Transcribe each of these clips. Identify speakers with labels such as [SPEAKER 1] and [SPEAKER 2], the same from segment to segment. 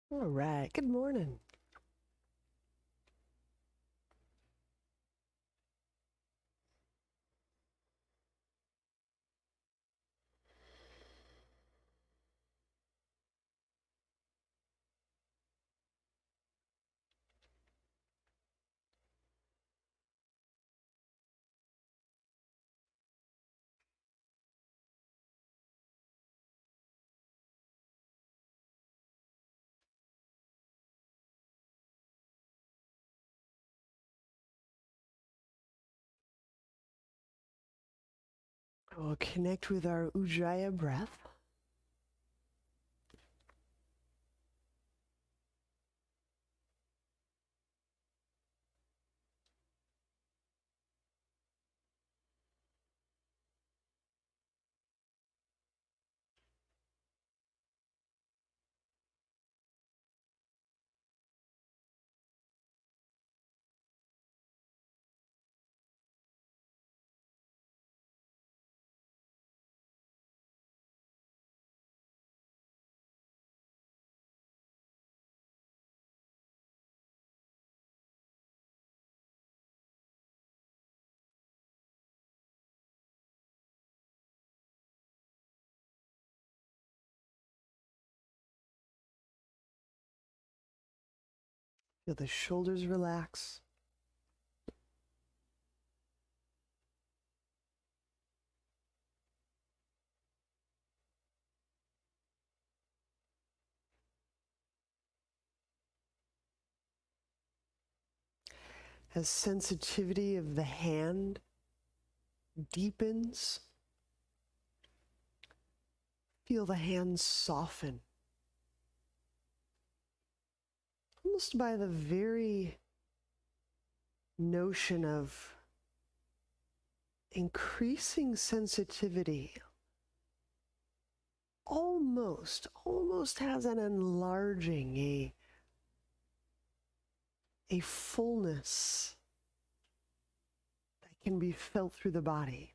[SPEAKER 1] All right, good morning. We'll connect with our Ujjayi breath. Feel the shoulders relax. As sensitivity of the hand deepens, feel the hand soften. Almost by the very notion of increasing sensitivity, almost has an enlarging, a fullness that can be felt through the body.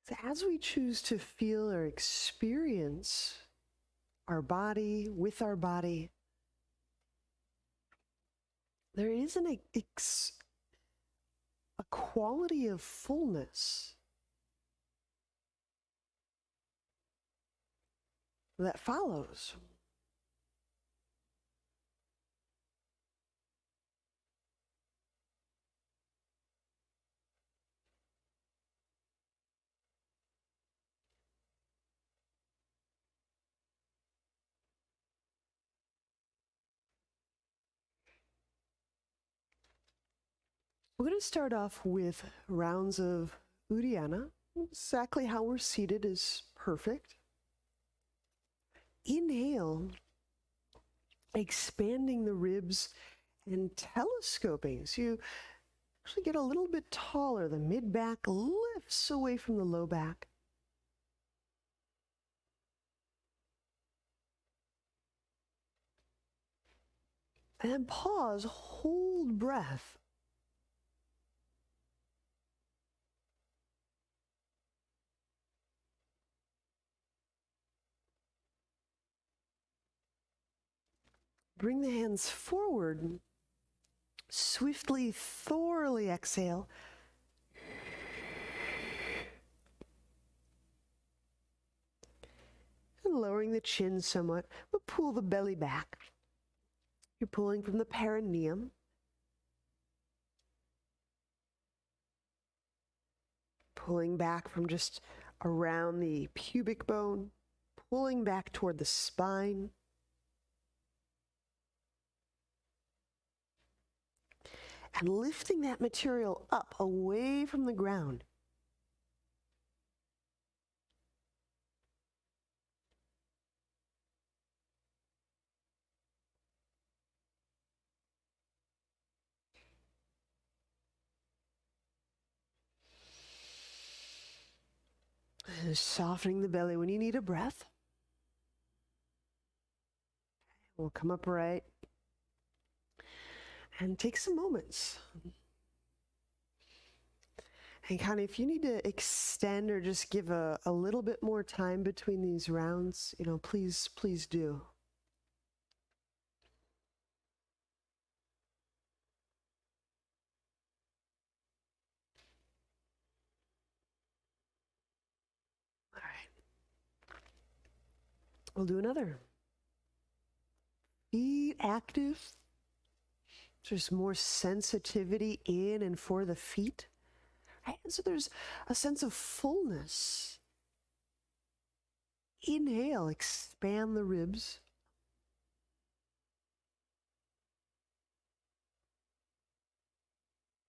[SPEAKER 1] So as we choose to feel or experience our body with our body, there is a quality of fullness that follows. We're going to start off with rounds of Uddiyana. Exactly how we're seated is perfect. Inhale, expanding the ribs and telescoping. So you actually get a little bit taller. The mid-back lifts away from the low back. And then pause, hold breath. Bring the hands forward. Swiftly, thoroughly exhale. And lowering the chin somewhat, but pull the belly back. You're pulling from the perineum. Pulling back from just around the pubic bone. Pulling back toward the spine. And lifting that material up away from the ground. And softening the belly when you need a breath. We'll come upright and take some moments. And kind of, if you need to extend or just give a little bit more time between these rounds, please do. All right. We'll do another. Feet active. There's more sensitivity in and for the feet. Right? And so there's a sense of fullness. Inhale, expand the ribs.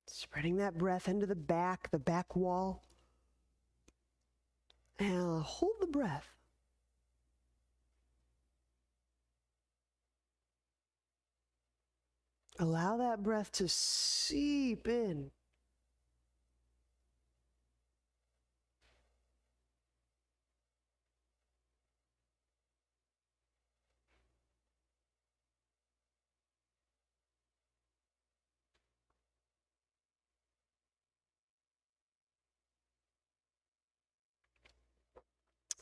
[SPEAKER 1] Spreading that breath into the back wall. And hold the breath. Allow that breath to seep in.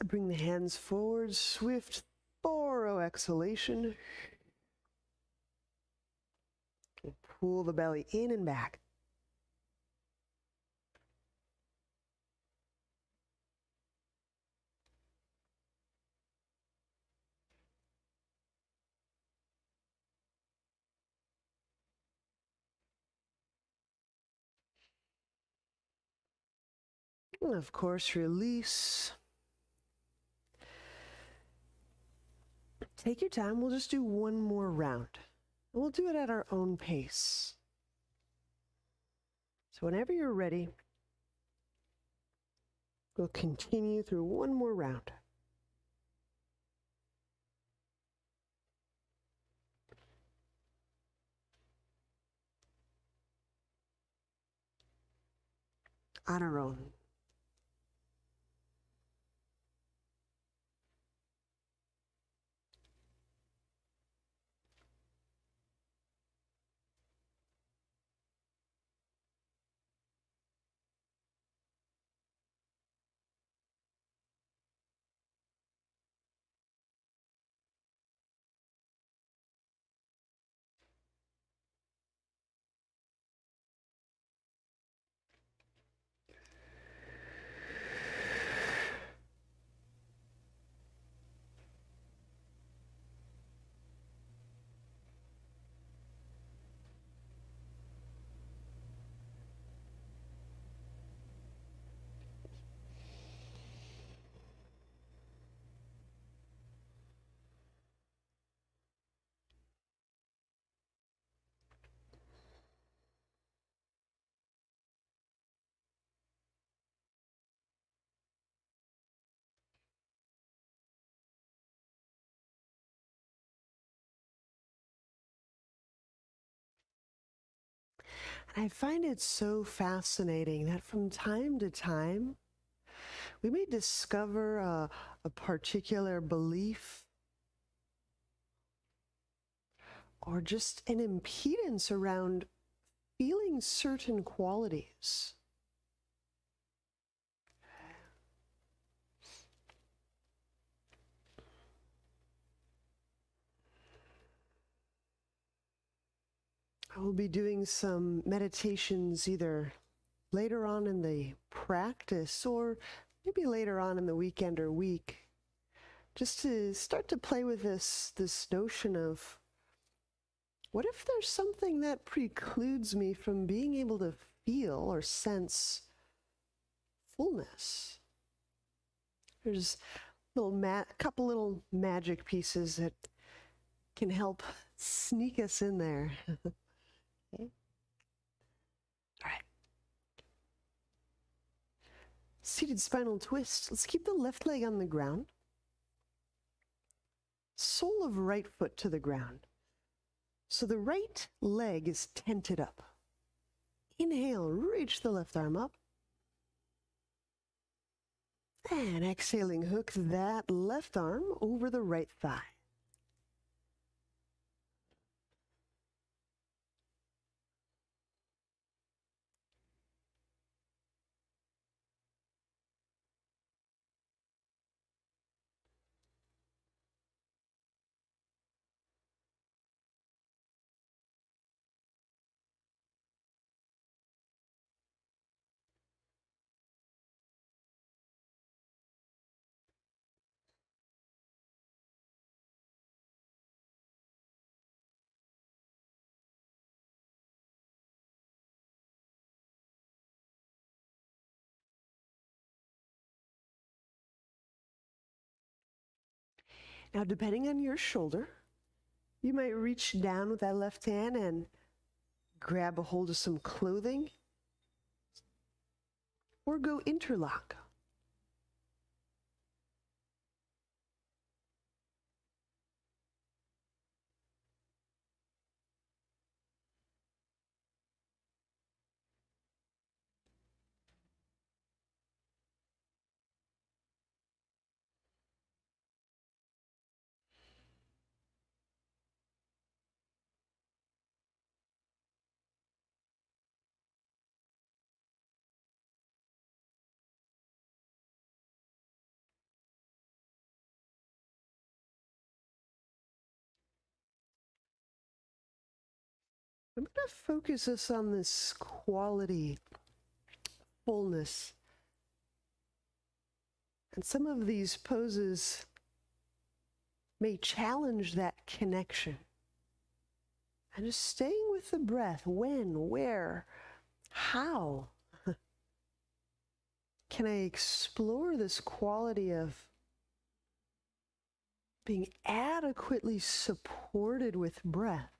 [SPEAKER 1] Bring the hands forward, swift, thorough exhalation. Pull the belly in and back. And of course, release. Take your time. We'll just do one more round. And we'll do it at our own pace. So whenever you're ready, we'll continue through one more round. On our own. And I find it so fascinating that from time to time, we may discover a particular belief or just an impedance around feeling certain qualities. I will be doing some meditations either later on in the practice or maybe later on in the weekend or week, just to start to play with this notion of, what if there's something that precludes me from being able to feel or sense fullness? There's couple little magic pieces that can help sneak us in there. Okay. All right. Seated spinal twist. Let's keep the left leg on the ground. Sole of right foot to the ground. So the right leg is tented up. Inhale, reach the left arm up. And exhaling, hook that left arm over the right thigh. Now, depending on your shoulder, you might reach down with that left hand and grab a hold of some clothing or go interlock. I'm going to focus us on this quality, fullness. And some of these poses may challenge that connection. And just staying with the breath. When, where, how can I explore this quality of being adequately supported with breath?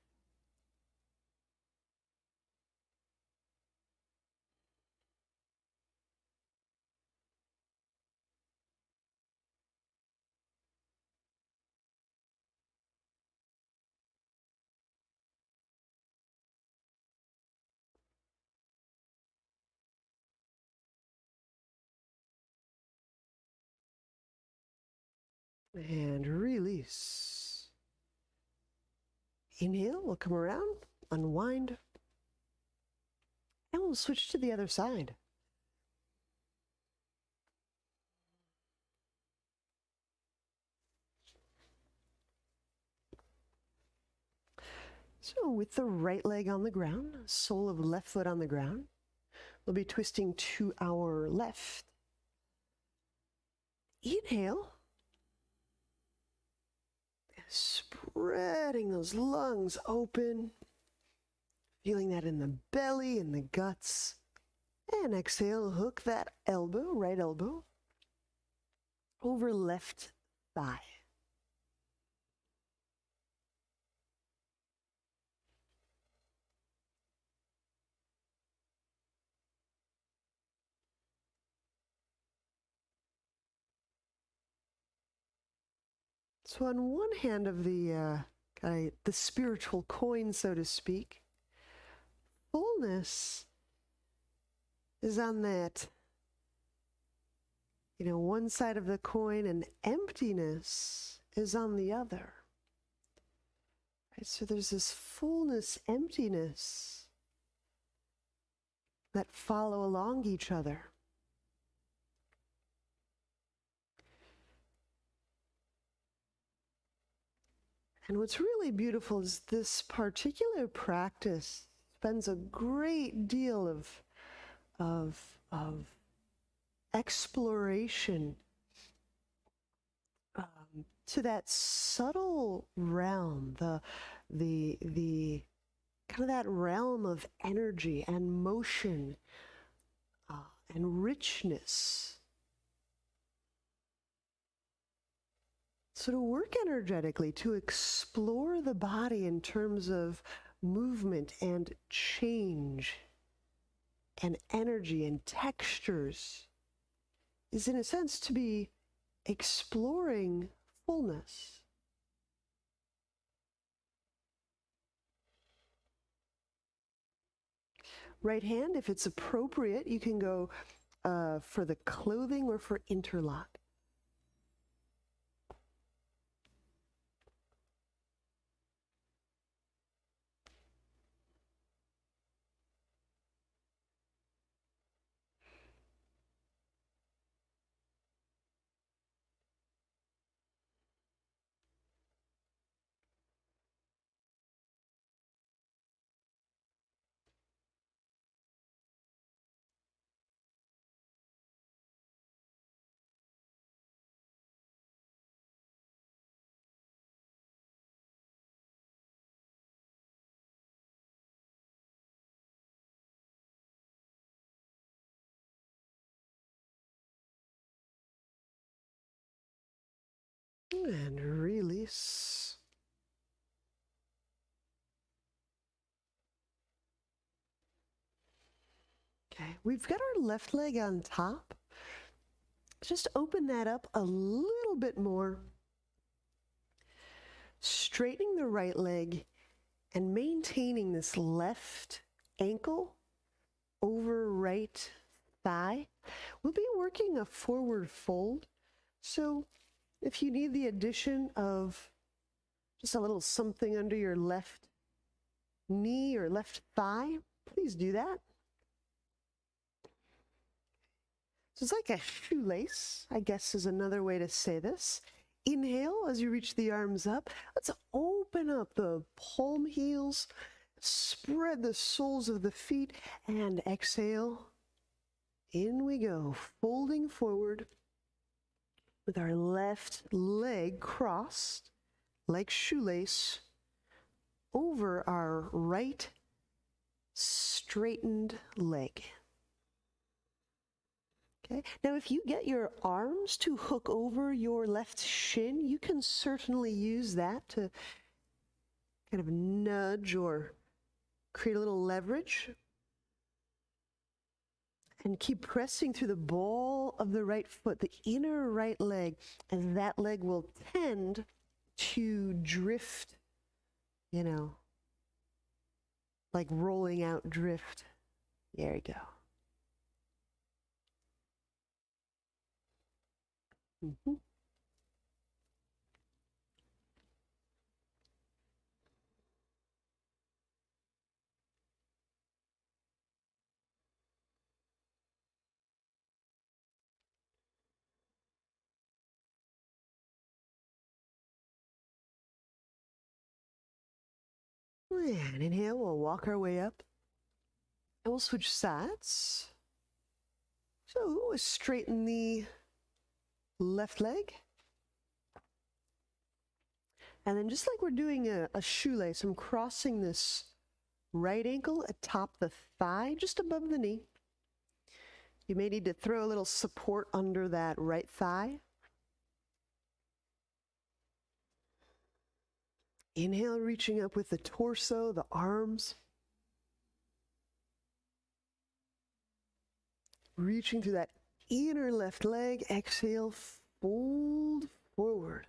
[SPEAKER 1] And release. Inhale, we'll come around, unwind, and we'll switch to the other side. So with the right leg on the ground, sole of left foot on the ground, we'll be twisting to our left. Inhale. Spreading those lungs open, feeling that in the belly and the guts. And exhale, hook that elbow, right elbow, over left thigh. So on one hand of the spiritual coin, so to speak, fullness is on that, one side of the coin, and emptiness is on the other. Right? So there's this fullness, emptiness that follow along each other. And what's really beautiful is this particular practice spends a great deal of exploration to that subtle realm, the kind of that realm of energy and motion and richness. So to work energetically, to explore the body in terms of movement and change and energy and textures is, in a sense, to be exploring fullness. Right hand, if it's appropriate, you can go for the clothing or for interlock. And release. release. Okay, we've got our left leg on top. Just open that up a little bit more. Straightening the right leg and maintaining this left ankle over right thigh. We'll be working a forward fold. So if you need the addition of just a little something under your left knee or left thigh, please do that. So it's like a shoelace, I guess is another way to say this. Inhale as you reach the arms up. Let's open up the palm heels, spread the soles of the feet, and exhale. In we go, folding forward with our left leg crossed like shoelace over our right straightened leg. Okay. Now, if you get your arms to hook over your left shin, you can certainly use that to kind of nudge or create a little leverage. And keep pressing through the ball of the right foot, the inner right leg, and that leg will tend to drift, you know, like rolling out drift. There you go. Mm-hmm. And inhale, we'll walk our way up. And we'll switch sides. So we'll straighten the left leg. And then just like we're doing a shoelace, I'm crossing this right ankle atop the thigh, just above the knee. You may need to throw a little support under that right thigh. Inhale, reaching up with the torso, the arms. Reaching through that inner left leg. Exhale, fold forward.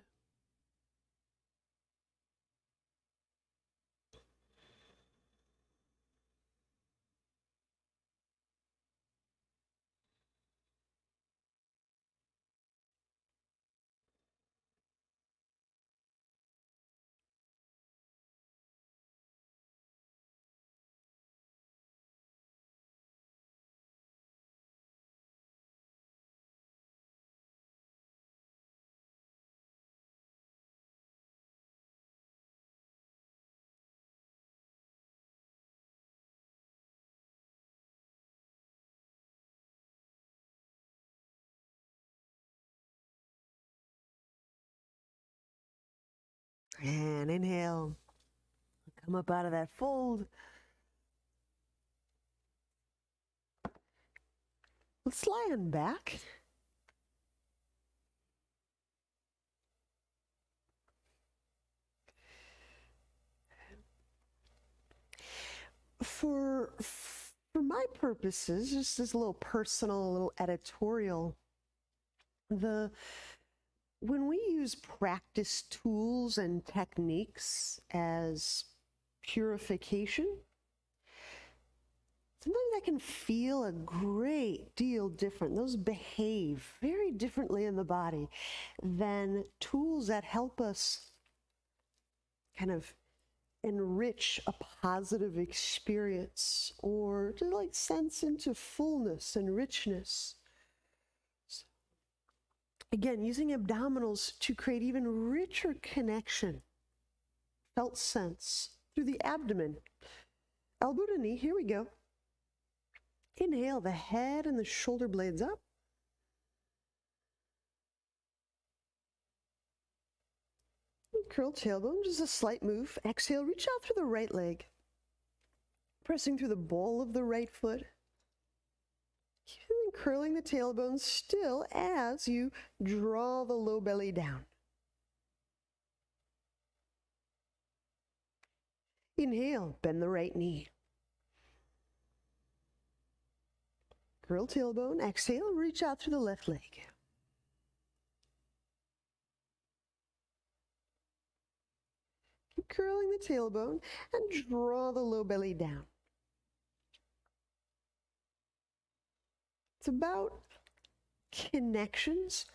[SPEAKER 1] And inhale. Come up out of that fold. Let's lie on back. For my purposes, just as a little personal, a little editorial, when we use practice tools and techniques as purification, sometimes that can feel a great deal different. Those behave very differently in the body than tools that help us kind of enrich a positive experience or to like sense into fullness and richness. Again, using abdominals to create even richer connection, felt sense through the abdomen. Elbow to knee, here we go. Inhale, the head and the shoulder blades up. Curl tailbone, just a slight move. Exhale, reach out through the right leg. Pressing through the ball of the right foot. Keep curling the tailbone still as you draw the low belly down. Inhale, bend the right knee. Curl tailbone. Exhale, reach out through the left leg. Keep curling the tailbone and draw the low belly down. It's about connections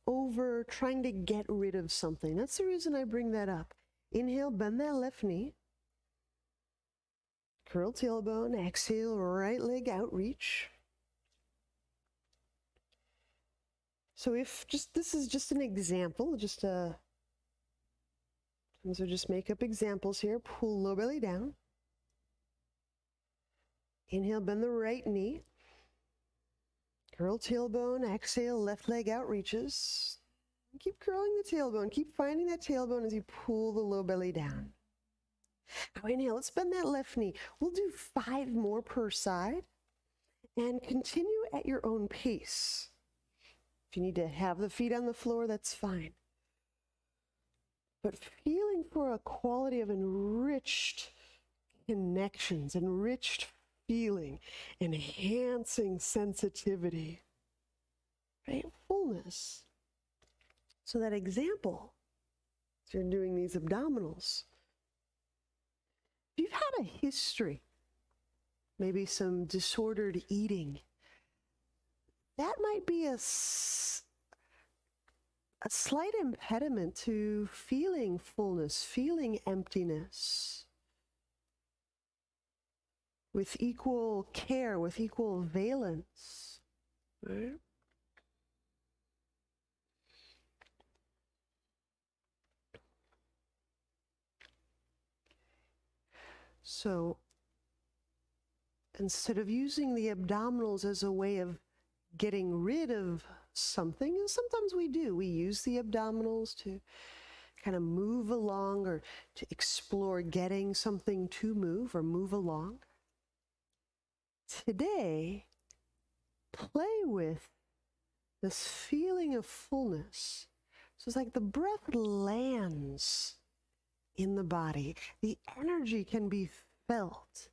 [SPEAKER 1] over trying to get rid of something. That's the reason I bring that up. Inhale, bend that left knee. Curl tailbone. Exhale, right leg out, reach. So if this is just an example, so just make up examples here. Pull low belly down. Inhale, bend the right knee. Curl tailbone. Exhale, left leg out reaches. Keep curling the tailbone. Keep finding that tailbone as you pull the low belly down. Now inhale, let's bend that left knee. We'll do 5 more per side and continue at your own pace. If you need to have the feet on the floor, that's fine. But feeling for a quality of enriched connections, enriched feeling, enhancing sensitivity, right? Fullness. So that example, as you're doing these abdominals, if you've had a history, maybe some disordered eating, that might be a slight impediment to feeling fullness, feeling emptiness with equal care, with equal valence, right? So instead of using the abdominals as a way of getting rid of something, and sometimes we do, we use the abdominals to kind of move along or to explore getting something to move or move along. Today, play with this feeling of fullness. So it's like the breath lands in the body. The energy can be felt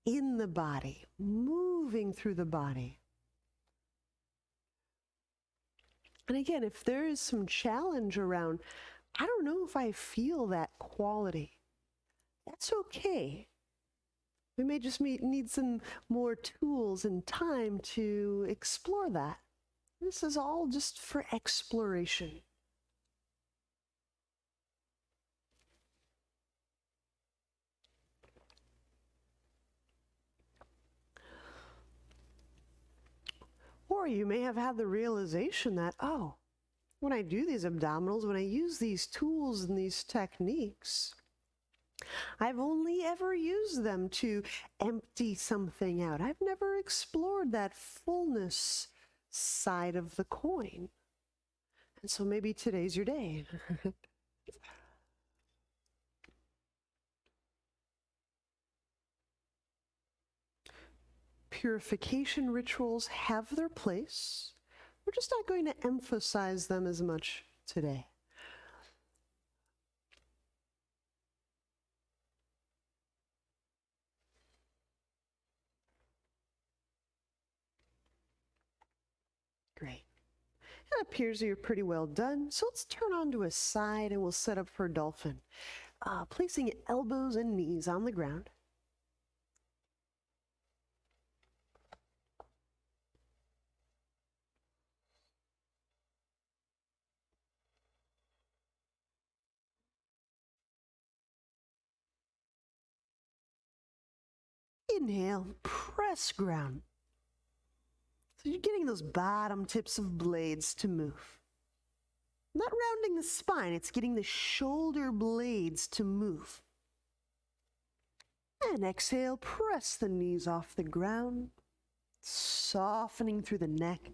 [SPEAKER 1] in the body, moving through the body. And again, if there is some challenge around, I don't know if I feel that quality, that's okay. We may just need some more tools and time to explore that. This is all just for exploration. Or you may have had the realization that, oh, when I do these abdominals, when I use these tools and these techniques, I've only ever used them to empty something out. I've never explored that fullness side of the coin. And so maybe today's your day. Purification rituals have their place. We're just not going to emphasize them as much today. Great. It appears that you're pretty well done, so let's turn onto a side and we'll set up for dolphin. Placing elbows and knees on the ground. Inhale, press ground. So you're getting those bottom tips of blades to move. Not rounding the spine, it's getting the shoulder blades to move. And exhale, press the knees off the ground, softening through the neck.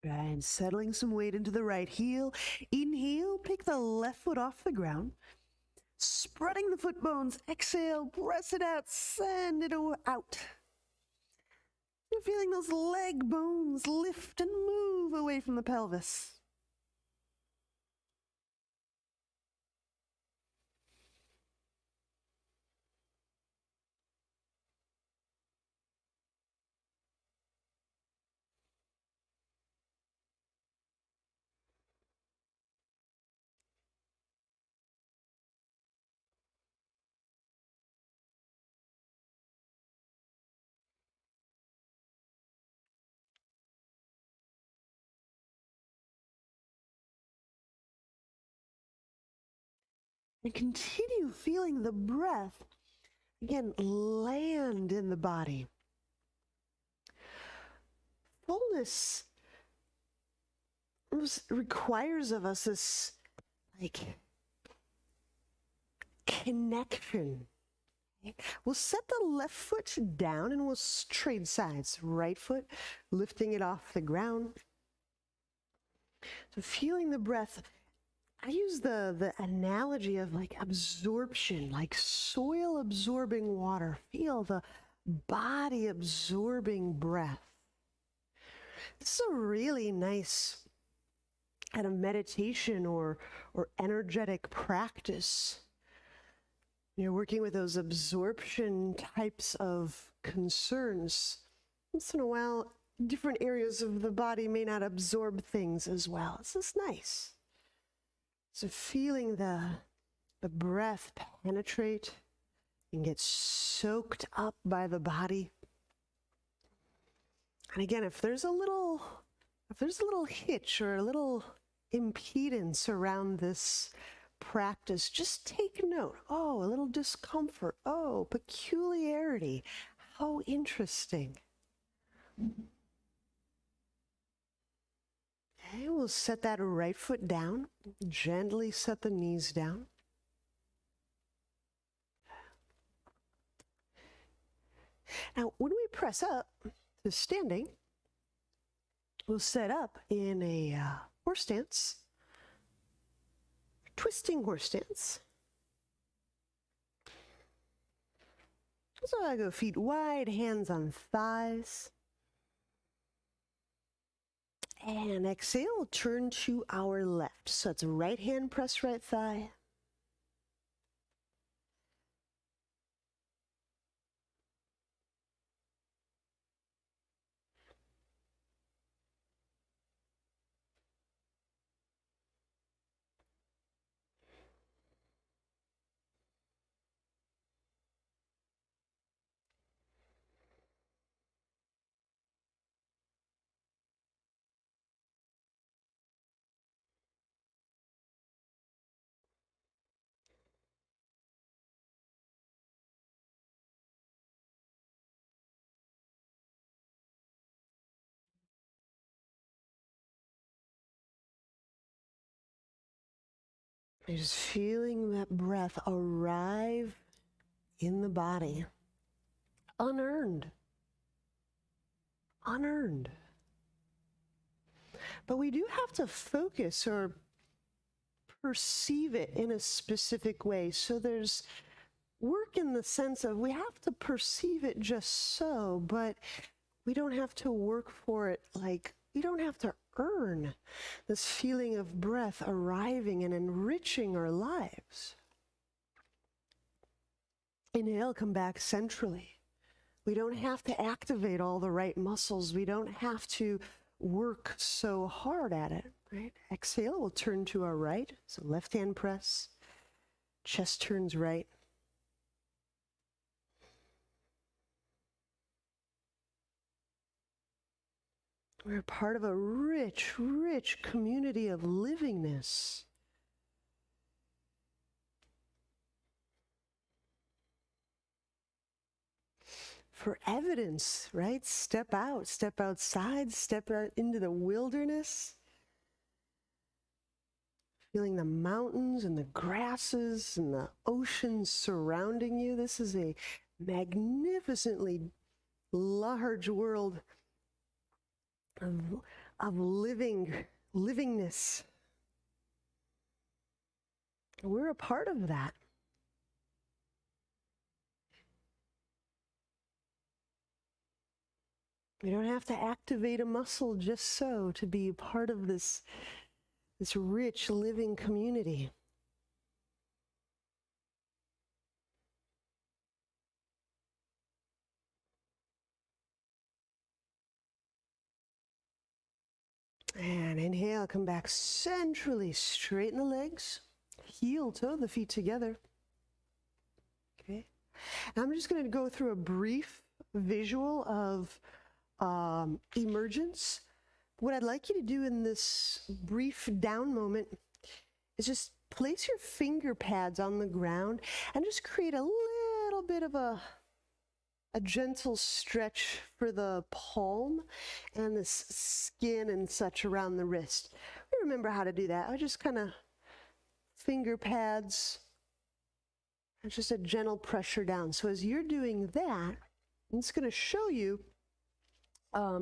[SPEAKER 1] And settling some weight into the right heel. Inhale, pick the left foot off the ground. Spreading the foot bones. Exhale, press it out, send it out. You're feeling those leg bones lift and move away from the pelvis. And continue feeling the breath, again, land in the body. Fullness requires of us this, connection. We'll set the left foot down and we'll trade sides. Right foot, lifting it off the ground. So feeling the breath. I use the analogy of absorption, like soil absorbing water. Feel the body absorbing breath. This is a really nice kind of meditation or energetic practice. You're working with those absorption types of concerns. Once in a while, different areas of the body may not absorb things as well. This is nice. So feeling the breath penetrate and get soaked up by the body. And again, if there's a little hitch or a little impedance around this practice, just take note. Oh, a little discomfort. Oh, peculiarity. How interesting. Okay, we'll set that right foot down. Gently set the knees down. Now, when we press up to standing, we'll set up in a horse stance, twisting horse stance. So I go feet wide, hands on thighs. And exhale, turn to our left. So it's right hand, press right thigh. You're just feeling that breath arrive in the body. Unearned. Unearned. But we do have to focus or perceive it in a specific way. So there's work in the sense of we have to perceive it just so, but we don't have to work for it we don't have to earn this feeling of breath arriving and enriching our lives. Inhale, come back centrally. We don't have to activate all the right muscles. We don't have to work so hard at it, right? Exhale, we'll turn to our right. So left hand press, chest turns right. We're part of a rich, rich community of livingness. For evidence, right? Step out, step outside, step out into the wilderness. Feeling the mountains and the grasses and the oceans surrounding you. This is a magnificently large world of livingness. We're a part of that. We don't have to activate a muscle just so to be part of this rich living community. And inhale, come back centrally, straighten the legs, heel toe the feet together. Okay. Now I'm just going to go through a brief visual of emergence. What I'd like you to do in this brief down moment is just place your finger pads on the ground and just create a little bit of a gentle stretch for the palm and the skin and such around the wrist. We remember how to do that. I just kind of finger pads and just a gentle pressure down. So as you're doing that, it's going to show you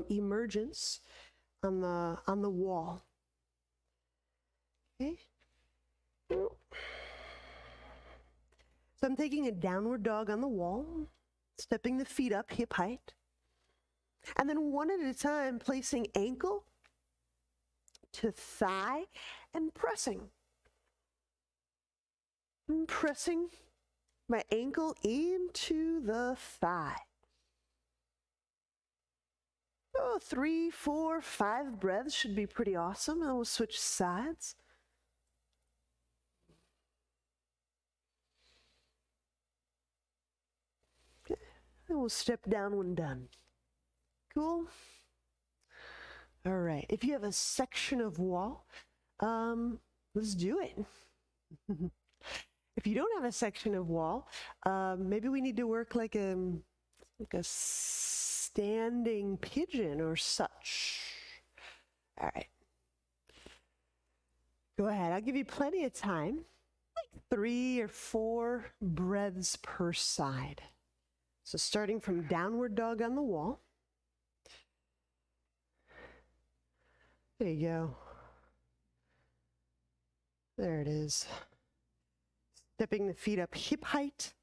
[SPEAKER 1] emergence on the wall. Okay. So I'm taking a downward dog on the wall, stepping the feet up hip height, and then one at a time placing ankle to thigh and pressing. I'm pressing my ankle into the thigh. Oh, 3, 4, 5 breaths should be pretty awesome. And we'll switch sides. Okay. And we'll step down when done. Cool? All right. If you have a section of wall, let's do it. If you don't have a section of wall, maybe we need to work like a standing pigeon or such. All right. Go ahead. I'll give you plenty of time, like 3 or 4 breaths per side. So starting from downward dog on the wall. There you go. There it is. Stepping the feet up hip height.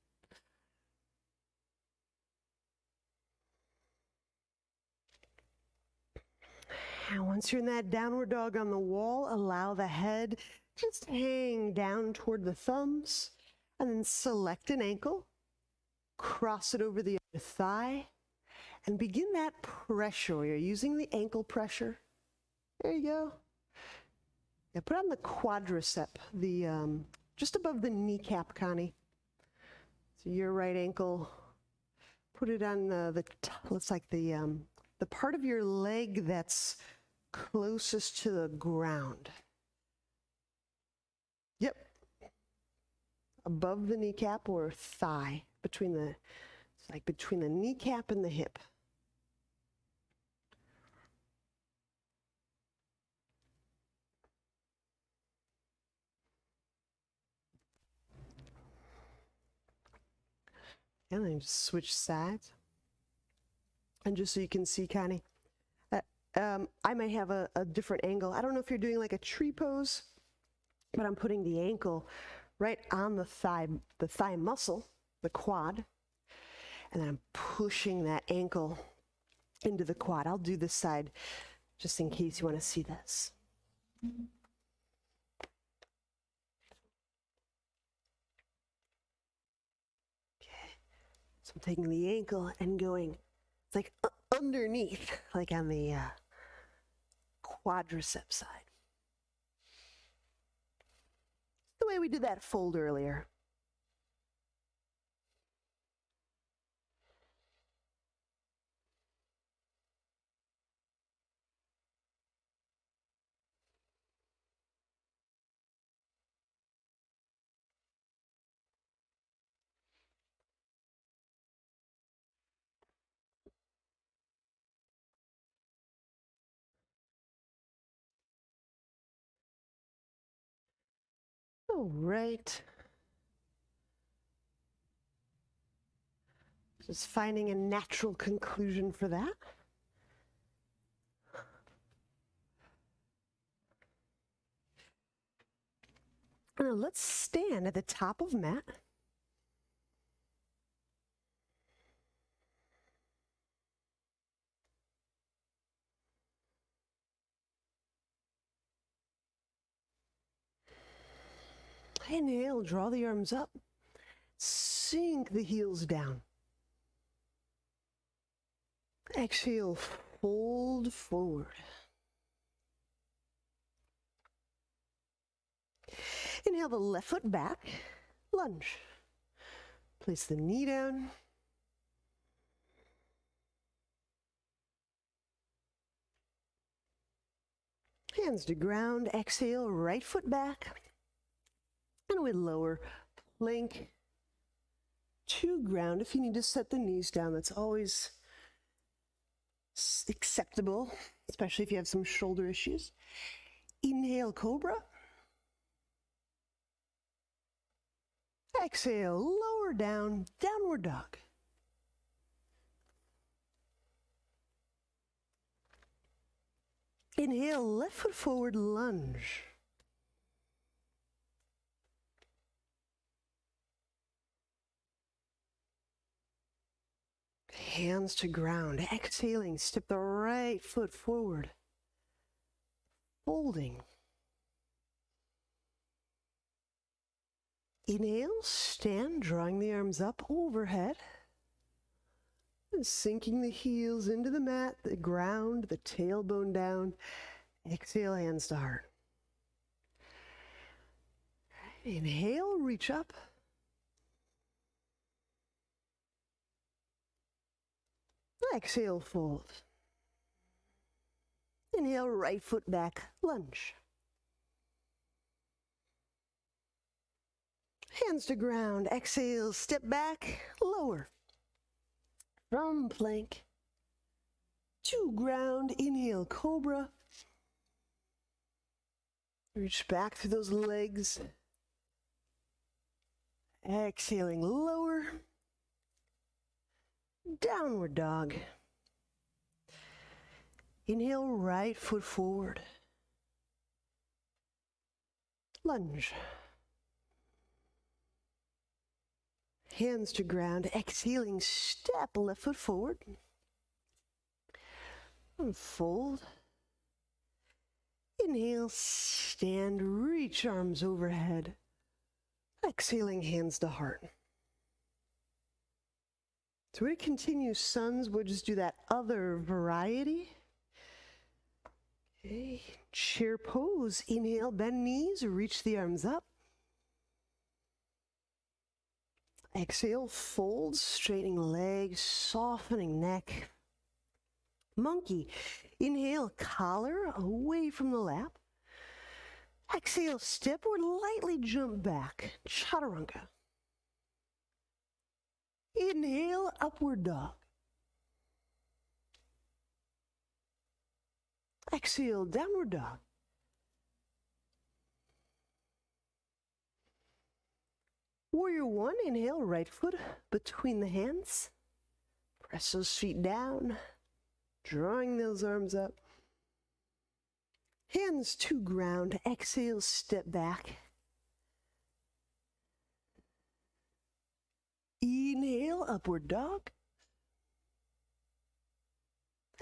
[SPEAKER 1] And once you're in that downward dog on the wall, allow the head just hang down toward the thumbs, and then select an ankle, cross it over the other thigh, and begin that pressure. You're using the ankle pressure. There you go. Yeah, put on the quadricep, just above the kneecap, Connie. So your right ankle, put it on looks like the part of your leg that's closest to the ground. Yep. Above the kneecap or thigh, between the kneecap and the hip. And then just switch sides. And just so you can see, Connie, I might have a different angle. I don't know if you're doing like a tree pose, but I'm putting the ankle right on the thigh muscle, the quad, and then I'm pushing that ankle into the quad. I'll do this side just in case you want to see this. Okay, so I'm taking the ankle and going, it's like underneath, like on the quadricep side. The way we did that fold earlier. All right. Just finding a natural conclusion for that. Now let's stand at the top of mat. Inhale, draw the arms up. Sink the heels down. Exhale, fold forward. Inhale the left foot back, lunge. Place the knee down. Hands to ground, exhale, right foot back. And we lower, plank to ground. If you need to set the knees down, that's always acceptable, especially if you have some shoulder issues. Inhale, cobra. Exhale, lower down, downward dog. Inhale, left foot forward, lunge. Hands to ground, exhaling, step the right foot forward, folding. Inhale, stand, drawing the arms up overhead, and sinking the heels into the mat, the ground, the tailbone down. Exhale, hands to heart. Inhale, reach up. Exhale, fold. Inhale, right foot back, lunge. Hands to ground, exhale, step back, lower. From plank to ground, inhale, cobra. Reach back through those legs. Exhaling, lower. Downward dog. Inhale, right foot forward. Lunge. Hands to ground, exhaling, step, left foot forward. And fold. Inhale, stand, reach arms overhead. Exhaling, hands to heart. So we're going to continue suns. We'll just do that other variety. Okay, chair pose. Inhale, bend knees, reach the arms up. Exhale, fold, straightening legs, softening neck. Monkey. Inhale, collar away from the lap. Exhale, step or lightly jump back. Chaturanga. Inhale, upward dog. Exhale, downward dog. Warrior one, inhale, right foot between the hands. Press those feet down, drawing those arms up. Hands to ground, exhale, step back. Inhale, upward dog.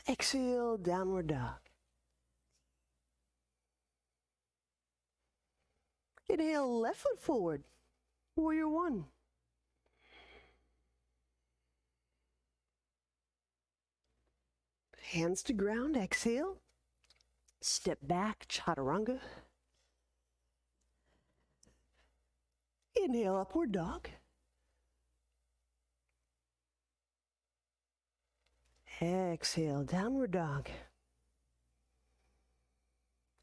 [SPEAKER 1] Exhale, downward dog. Inhale, left foot forward. Warrior one. Hands to ground, exhale. Step back, chaturanga. Inhale, upward dog. Exhale, downward dog.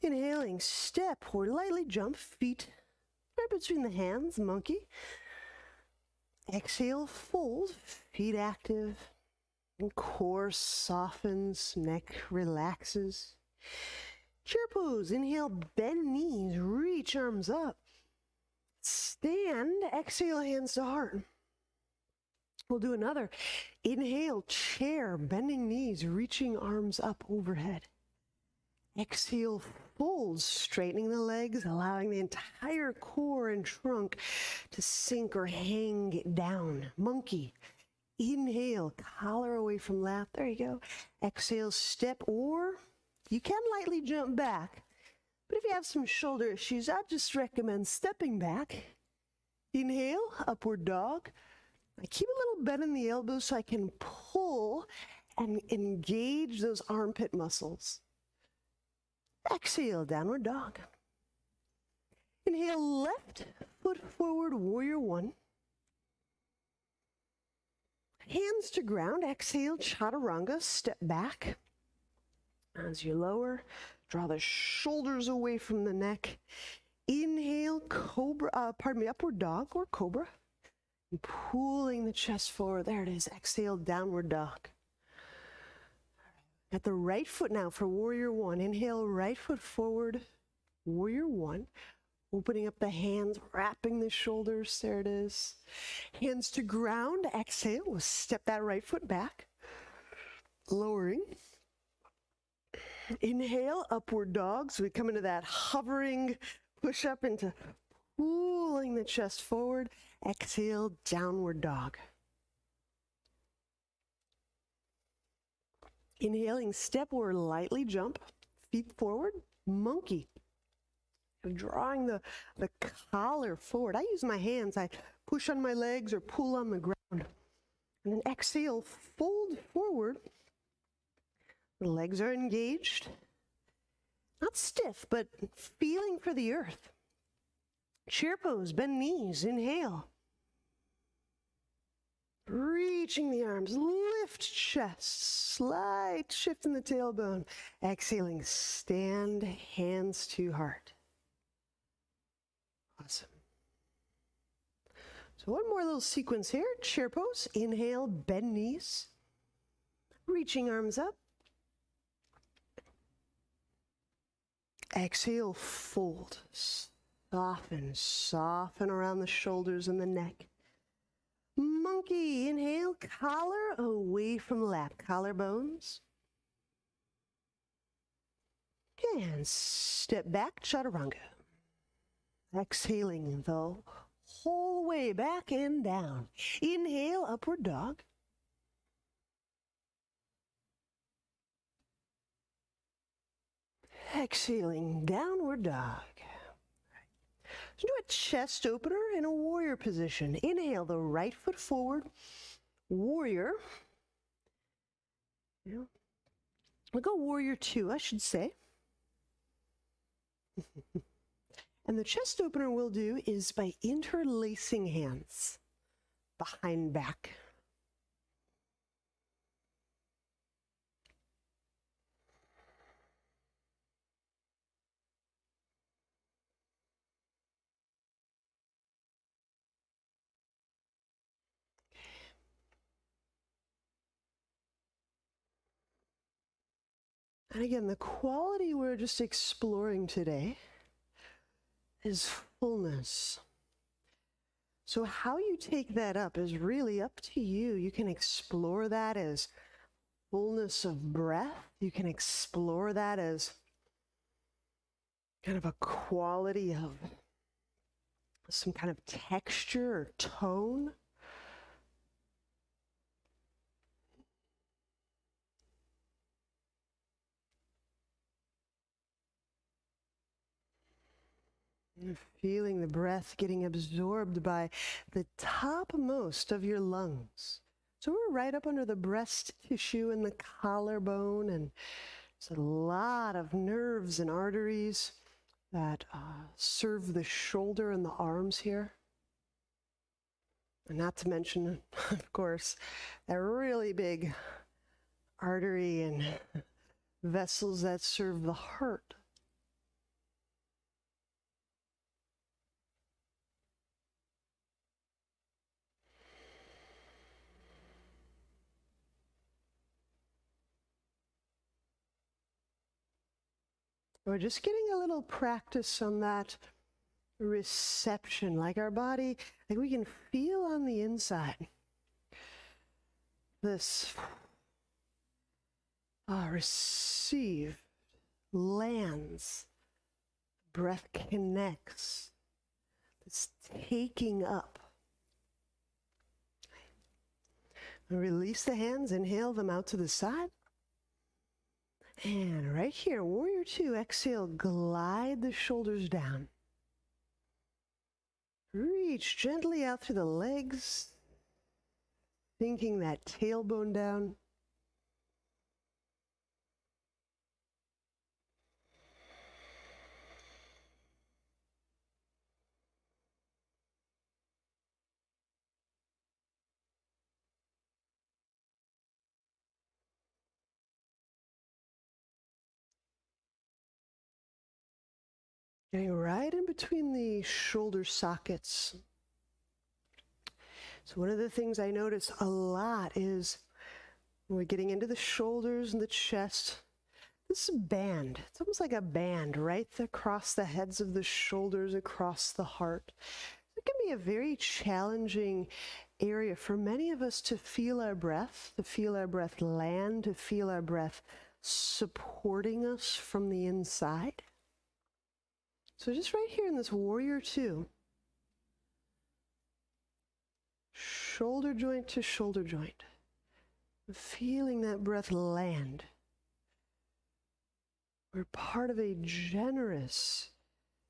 [SPEAKER 1] Inhaling, step or lightly jump, feet right between the hands, monkey. Exhale, fold, feet active, and core softens, neck relaxes. Chair pose, inhale, bend knees, reach arms up. Stand, exhale, hands to heart. We'll do another. Inhale, chair, bending knees, reaching arms up overhead. Exhale, fold, straightening the legs, allowing the entire core and trunk to sink or hang down. Monkey. Inhale, collar away from lap. There you go. Exhale, step, or you can lightly jump back. But if you have some shoulder issues, I just recommend stepping back. Inhale, upward dog. I keep a little bend in the elbows so I can pull and engage those armpit muscles. Exhale, downward dog. Inhale, left foot forward, warrior one. Hands to ground. Exhale, chaturanga, step back. As you lower, draw the shoulders away from the neck. Inhale, upward dog or cobra. And pulling the chest forward. There it is. Exhale, downward dog. At the right foot now for warrior one. Inhale, right foot forward, warrior one. Opening up the hands, wrapping the shoulders. There it is. Hands to ground. Exhale. We'll step that right foot back. Lowering. Inhale, upward dog. So we come into that hovering push up into pulling the chest forward. Exhale, downward dog. Inhaling, step or lightly jump. Feet forward. Monkey. Drawing the collar forward. I use my hands. I push on my legs or pull on the ground. And then exhale, fold forward. The legs are engaged. Not stiff, but feeling for the earth. Chair pose, bend knees, inhale. Reaching the arms, lift chest, slight shift in the tailbone. Exhaling, stand, hands to heart. Awesome. So one more little sequence here. Chair pose. Inhale, bend knees. Reaching arms up. Exhale, fold. Soften around the shoulders and the neck. Monkey. Inhale, collar away from lap. Collarbones. And step back, chaturanga. Exhaling the whole way back and down. Inhale, upward dog. Exhaling, downward dog. So do a chest opener in a warrior position. Inhale, the right foot forward, warrior. Yeah. We'll go warrior two, I should say. And the chest opener we'll do is by interlacing hands behind back. And again, the quality we're just exploring today is fullness. So how you take that up is really up to you. You can explore that as fullness of breath. You can explore that as kind of a quality of some kind of texture or tone. And feeling the breath getting absorbed by the topmost of your lungs. So we're right up under the breast tissue and the collarbone, and there's a lot of nerves and arteries that serve the shoulder and the arms here. And not to mention, of course, that really big artery and vessels that serve the heart. We're just getting a little practice on that reception, like our body, like we can feel on the inside. This receive, lands, breath connects. It's taking up. Release the hands, inhale them out to the side. And right here, warrior two, exhale, glide the shoulders down. Reach gently out through the legs, sinking that tailbone down. Getting right in between the shoulder sockets. So one of the things I notice a lot is when we're getting into the shoulders and the chest, this band, it's almost like a band right across the heads of the shoulders, across the heart. It can be a very challenging area for many of us to feel our breath land, to feel our breath supporting us from the inside. So just right here in this warrior two, shoulder joint to shoulder joint, feeling that breath land. We're part of a generous,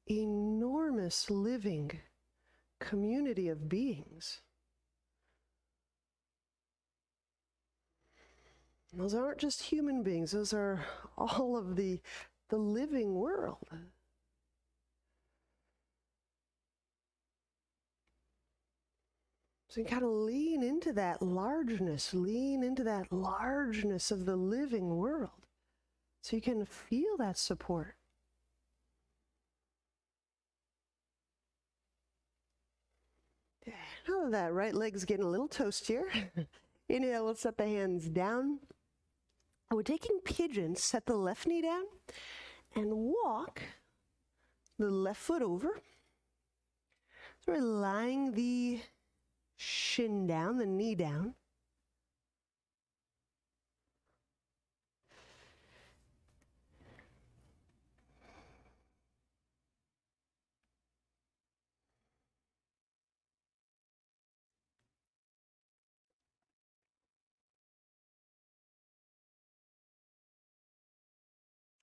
[SPEAKER 1] enormous living community of beings. And those aren't just human beings, those are all of the living world. So you kind of lean into that largeness of the living world. So you can feel that support. Yeah, now that right leg's getting a little toastier. Inhale, we'll set the hands down. We're taking pigeon, set the left knee down, and walk the left foot over. So we're lying the shin down, the knee down.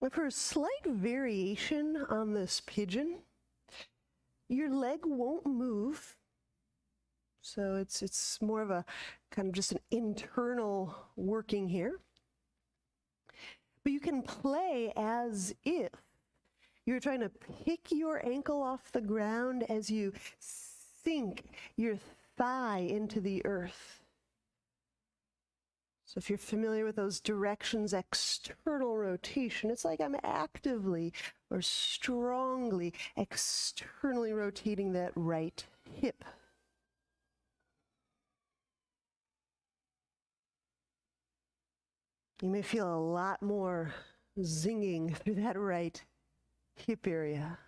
[SPEAKER 1] And for a slight variation on this pigeon, your leg won't move. So it's more of a kind of just an internal working here. But you can play as if you're trying to pick your ankle off the ground as you sink your thigh into the earth. So if you're familiar with those directions, external rotation, it's like I'm actively or strongly externally rotating that right hip. You may feel a lot more zinging through that right hip area.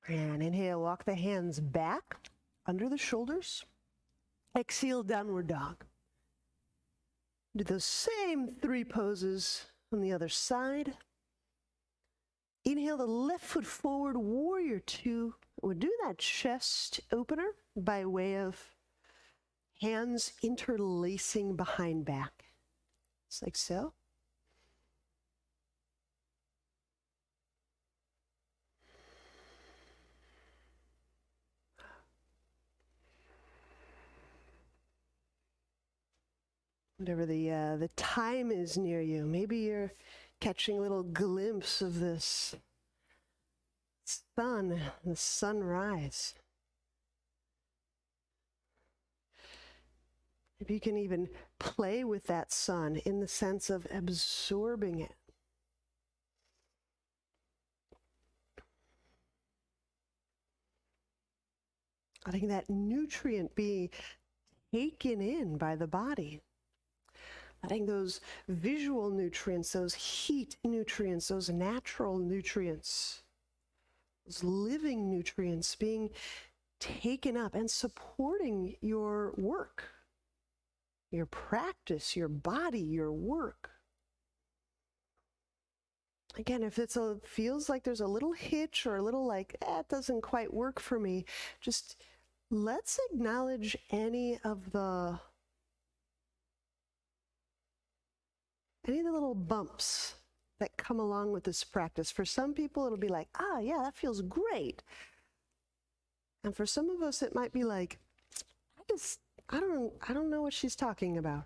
[SPEAKER 1] And inhale, walk the hands back under the shoulders. Exhale, downward dog. Do those same three poses on the other side. Inhale the left foot forward, warrior two. We'll do that chest opener by way of hands interlacing behind back. Just like so. Whatever the time is near you, maybe you're catching a little glimpse of this sun, the sunrise. Maybe you can even play with that sun in the sense of absorbing it. Letting that nutrient be taken in by the body. letting those visual nutrients, those heat nutrients, those natural nutrients, those living nutrients being taken up and supporting your work, your practice, your body, your work. Again, if it feels like there's a little hitch or a little like, it doesn't quite work for me, just let's acknowledge any of the little bumps that come along with this practice. For some people, it'll be like, yeah, that feels great. And for some of us, it might be like, I don't know what she's talking about.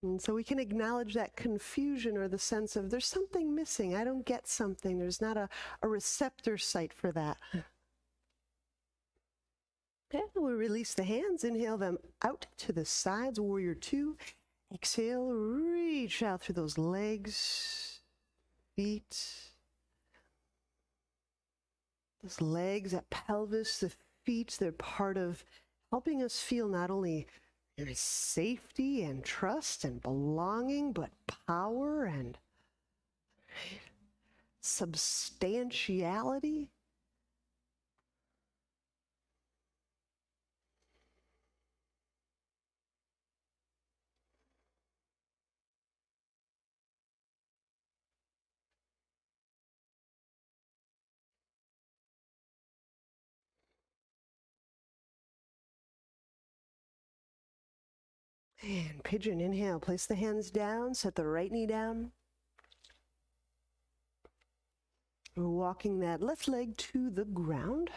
[SPEAKER 1] And so we can acknowledge that confusion or the sense of there's something missing. I don't get something. There's not a receptor site for that. Okay, we release the hands. Inhale them out to the sides. Warrior two. Exhale, reach out through those legs, feet. Those legs, that pelvis, the feet, they're part of helping us feel not only safety and trust and belonging, but power and substantiality. And pigeon, inhale, place the hands down, set the right knee down. We're walking that left leg to the ground.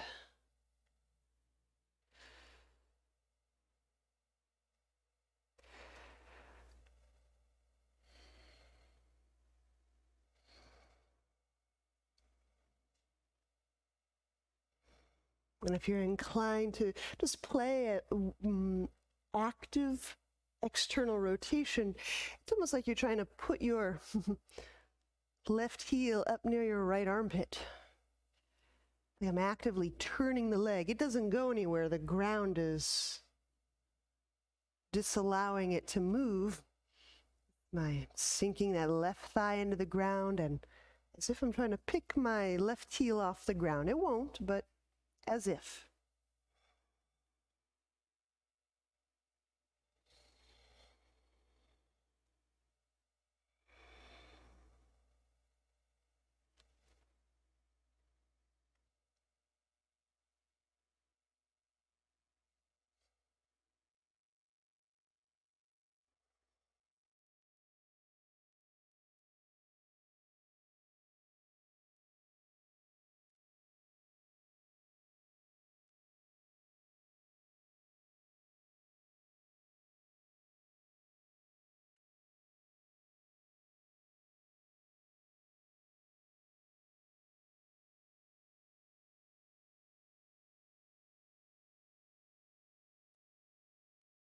[SPEAKER 1] And if you're inclined to just play an active external rotation, it's almost like you're trying to put your left heel up near your right armpit. I'm actively turning the leg. It doesn't go anywhere. The ground is disallowing it to move. I'm sinking that left thigh into the ground, and as if I'm trying to pick my left heel off the ground. It won't, but as if.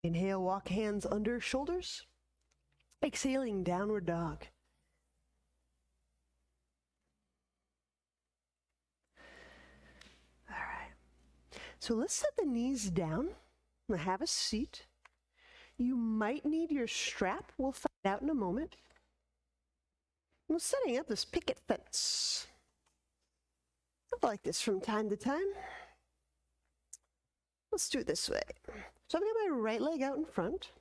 [SPEAKER 1] Inhale, walk hands under shoulders. Exhaling, downward dog. All right. So let's set the knees down. Have a seat. You might need your strap. We'll find out in a moment. We're setting up this picket fence. I like this from time to time. Let's do it this way. So I've got my right leg out in front,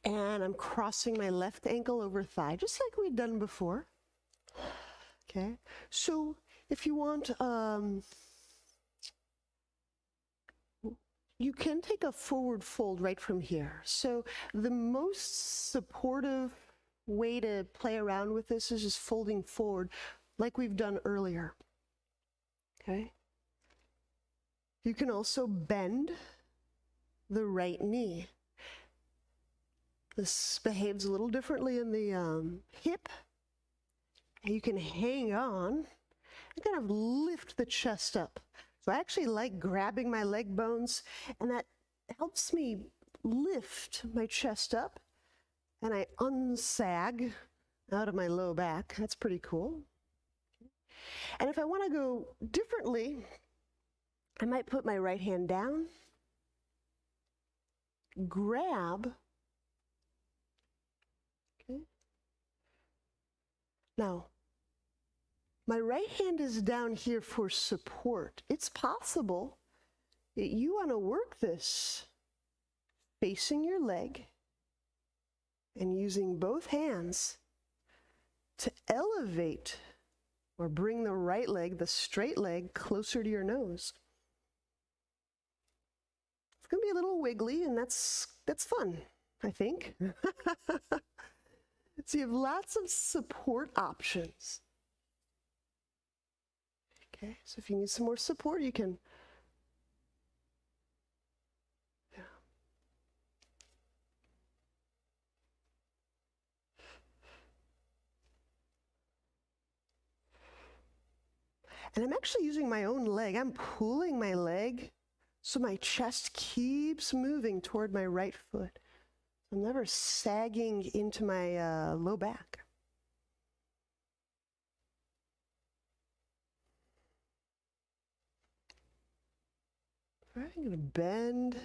[SPEAKER 1] and I'm crossing my left ankle over thigh, just like we'd done before. Okay, so if you want, you can take a forward fold right from here. So the most supportive way to play around with this is just folding forward like we've done earlier. Okay. You can also bend the right knee. This behaves a little differently in the hip. And you can hang on and kind of lift the chest up. So I actually like grabbing my leg bones, and that helps me lift my chest up, and I unsag out of my low back. That's pretty cool. And if I want to go differently, I might put my right hand down grab. Okay. Now, my right hand is down here for support. It's possible that you want to work this facing your leg and using both hands to elevate or bring the right leg, the straight leg, closer to your nose. It's going to be a little wiggly, and that's fun, I think. So you have lots of support options. Okay, so if you need some more support, you can. Yeah. And I'm actually using my own leg. I'm pulling my leg so my chest keeps moving toward my right foot. I'm never sagging into my low back. All right, I'm going to bend,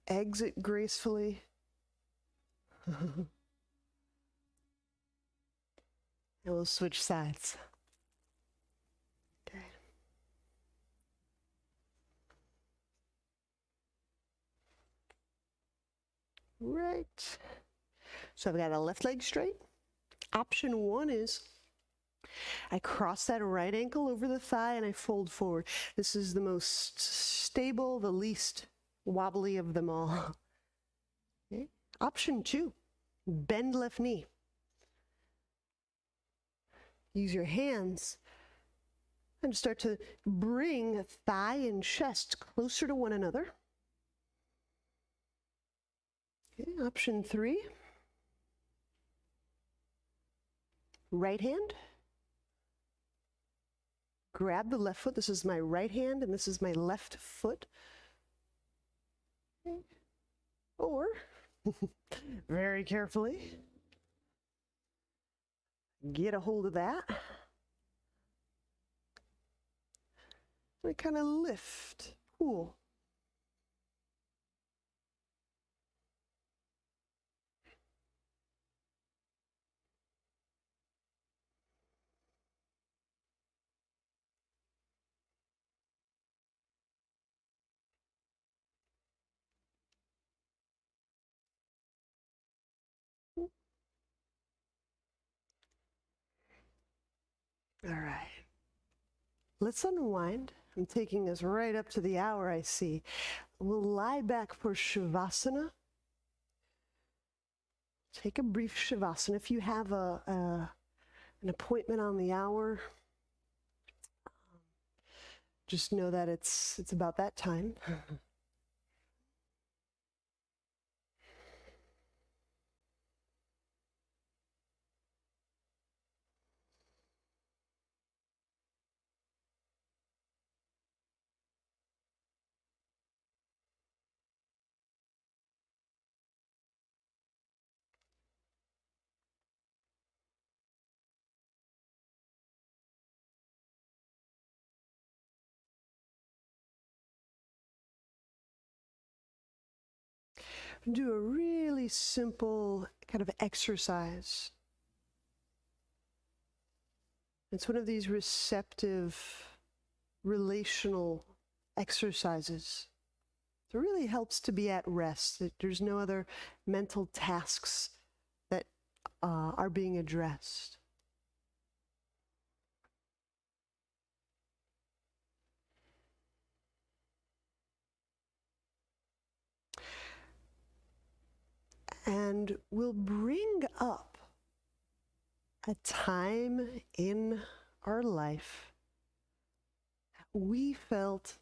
[SPEAKER 1] exit gracefully. And we'll switch sides. Okay. Right. So I've got a left leg straight. Option one is I cross that right ankle over the thigh and I fold forward. This is the most stable, the least wobbly of them all. Okay. Option two, bend left knee. Use your hands and start to bring thigh and chest closer to one another. Okay. Option three, right hand. Grab the left foot. This is my right hand and this is my left foot. Okay. Or, very carefully, get a hold of that. I kind of lift, pull. All right. Let's unwind. I'm taking us right up to the hour, I see. We'll lie back for Savasana. Take a brief Savasana. If you have an appointment on the hour, just know that it's about that time. Do a really simple kind of exercise. It's one of these receptive, relational exercises. It really helps to be at rest. There's no other mental tasks that are being addressed. And we'll bring up a time in our life we felt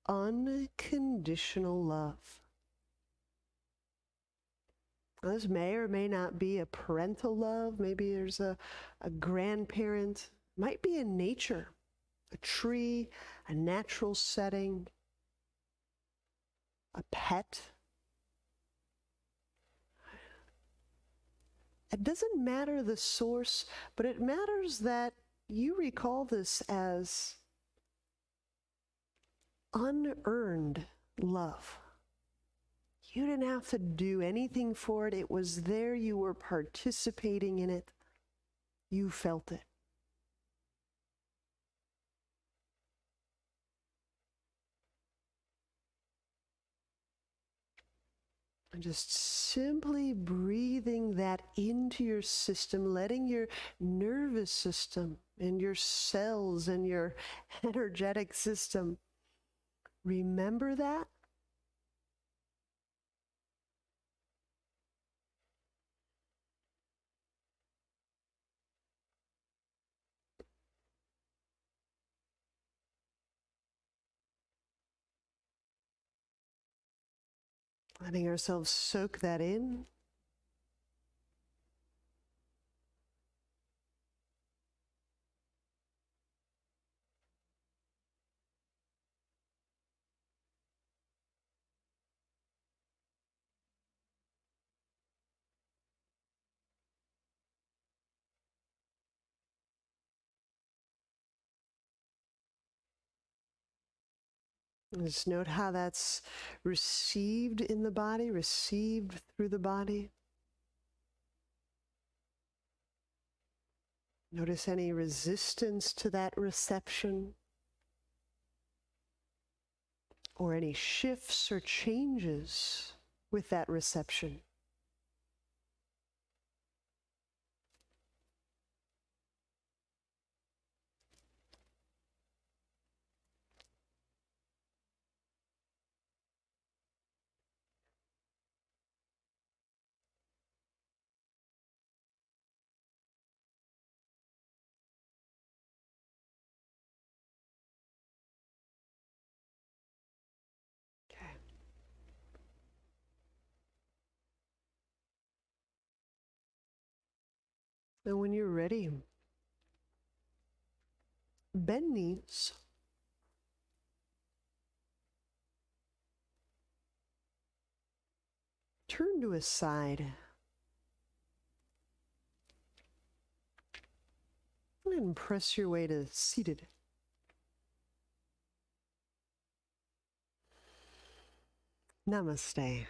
[SPEAKER 1] unconditional love. Now, this may or may not be a parental love. Maybe there's a grandparent. Might be in nature, a tree, a natural setting, a pet. It doesn't matter the source, but it matters that you recall this as unearned love. You didn't have to do anything for it. It was there. You were participating in it. You felt it. And just simply breathing that into your system, letting your nervous system and your cells and your energetic system remember that. Letting ourselves soak that in. Just note how that's received in the body, received through the body. Notice any resistance to that reception, or any shifts or changes with that reception. And when you're ready, bend knees. Turn to a side. And press your way to seated. Namaste.